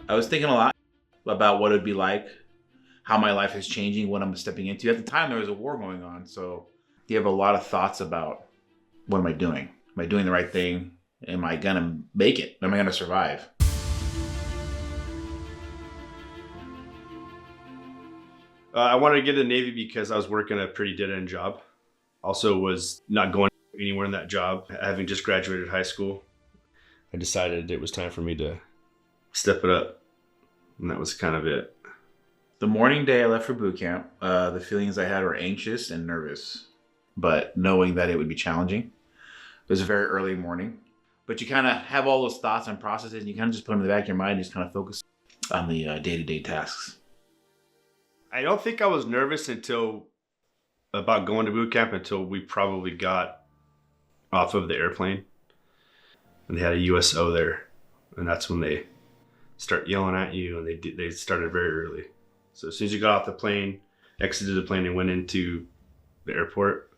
I was thinking a lot about what it'd be like, how my life is changing, what I'm stepping into. At the time, there was a war going on, so you have a lot of thoughts about what am I doing? Am I doing the right thing? Am I gonna make it? Am I gonna survive? I wanted to get in the Navy because I was working a pretty dead-end job. Also was not going anywhere in that job, having just graduated high school. I decided it was time for me to step it up, and that was kind of it. The morning day I left for boot camp, the feelings I had were anxious and nervous, but knowing that it would be challenging. It was a very early morning, but you kind of have all those thoughts and processes, and you kind of just put them in the back of your mind and just kind of focus on the day-to-day tasks. I don't think I was nervous about going to boot camp until we probably got off of the airplane. And they had a USO there. And that's when they start yelling at you, and they started very early. So as soon as you got off the plane, exited the plane and went into the airport,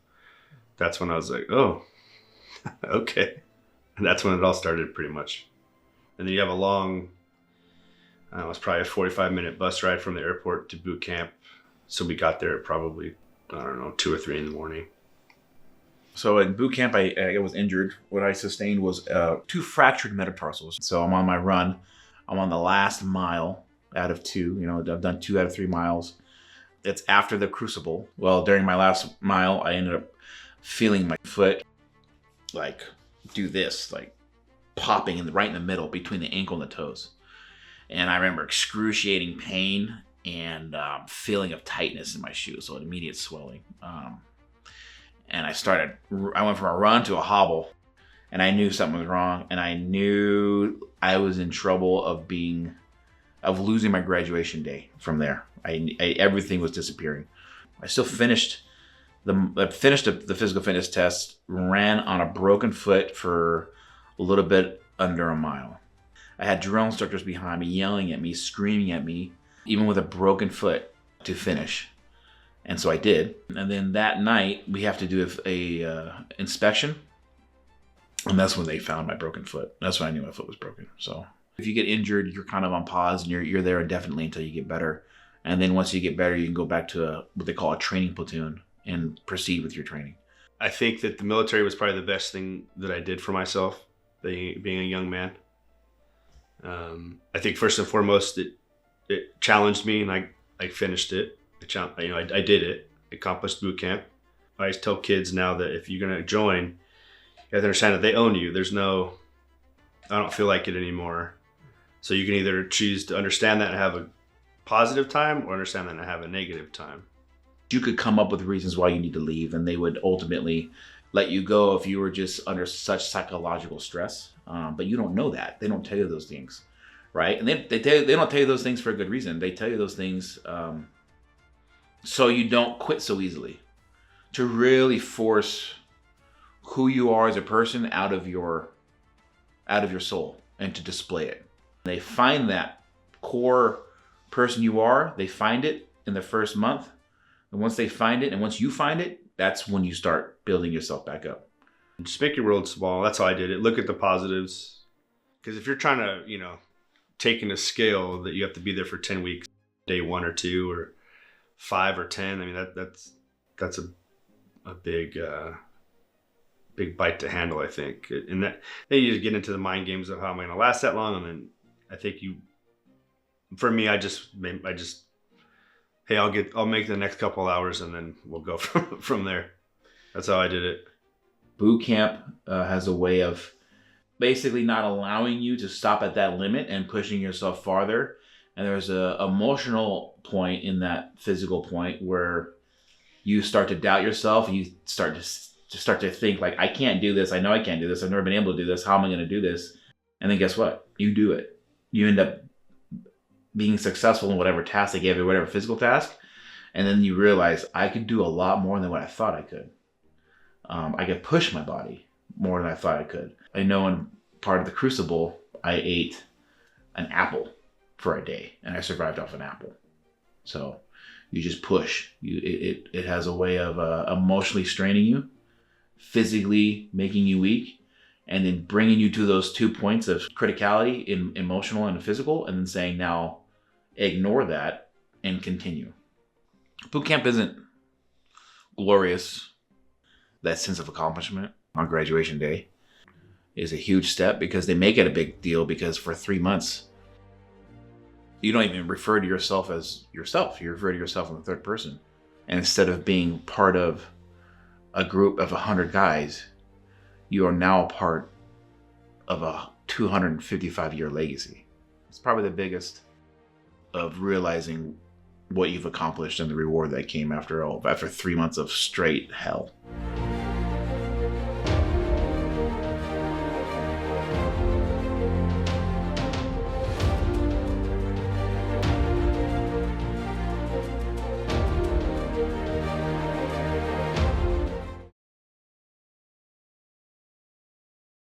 that's when I was like, oh, okay. And that's when it all started pretty much. And then you have a long, it was probably a 45-minute bus ride from the airport to boot camp. So we got there at probably, 2 or 3 in the morning. So in boot camp, I was injured. What I sustained was 2 fractured metatarsals. So I'm on my run. I'm on the last mile out of 2. I've done 2 out of 3 miles. It's after the crucible. Well, during my last mile, I ended up feeling my foot do this, popping right in the middle between the ankle and the toes. And I remember excruciating pain and feeling of tightness in my shoe, so immediate swelling. And I went from a run to a hobble, and I knew something was wrong, and I knew I was in trouble of losing my graduation day from there. Everything was disappearing. I still finished the physical fitness test, ran on a broken foot for a little bit under a mile. I had drill instructors behind me yelling at me, screaming at me, even with a broken foot, to finish. And so I did. And then that night, we have to do a inspection. And that's when they found my broken foot. That's when I knew my foot was broken. So if you get injured, you're kind of on pause, and you're there indefinitely until you get better. And then once you get better, you can go back to what they call a training platoon and proceed with your training. I think that the military was probably the best thing that I did for myself, being a young man. I think first and foremost, it challenged me, and I finished it. I did it. Accomplished boot camp. I always tell kids now that if you're going to join, you have to understand that they own you. I don't feel like it anymore. So you can either choose to understand that and have a positive time, or understand that and have a negative time. You could come up with reasons why you need to leave, and they would ultimately let you go if you were just under such psychological stress. But you don't know that. They don't tell you those things, right? And they don't tell you those things for a good reason. They tell you those things so you don't quit so easily, to really force who you are as a person out of your soul and to display it. They find that core person you are. They find it in the first month. And once they find it, and once you find it, that's when you start building yourself back up. Just make your world small. That's how I did it. Look at the positives. Because if you're trying to, take in a scale that you have to be there for 10 weeks, day 1 or 2 or 5 or 10, I mean, that's a big bite to handle, I think. And then you just get into the mind games of how am I going to last that long? And then I think for me, I just, hey, I'll make the next couple hours, and then we'll go from there. That's how I did it. Boot camp has a way of basically not allowing you to stop at that limit and pushing yourself farther. And there's a emotional point in that physical point where you start to doubt yourself, and you start to think I can't do this. I know I can't do this. I've never been able to do this. How am I going to do this? And then guess what? You do it. You end up being successful in whatever task they gave you, whatever physical task. And then you realize I could do a lot more than what I thought I could. I could push my body more than I thought I could. I know in part of the crucible, I ate an apple for a day, and I survived off an apple. So you just push. It has a way of emotionally straining you, physically making you weak, and then bringing you to those 2 points of criticality in emotional and physical, and then saying, now ignore that and continue. Boot camp isn't glorious. That sense of accomplishment on graduation day is a huge step, because they make it a big deal, because for 3 months, you don't even refer to yourself as yourself. You refer to yourself in the third person. And instead of being part of a group of 100 guys, you are now a part of a 255-year legacy. It's probably the biggest of realizing what you've accomplished and the reward that came after 3 months of straight hell.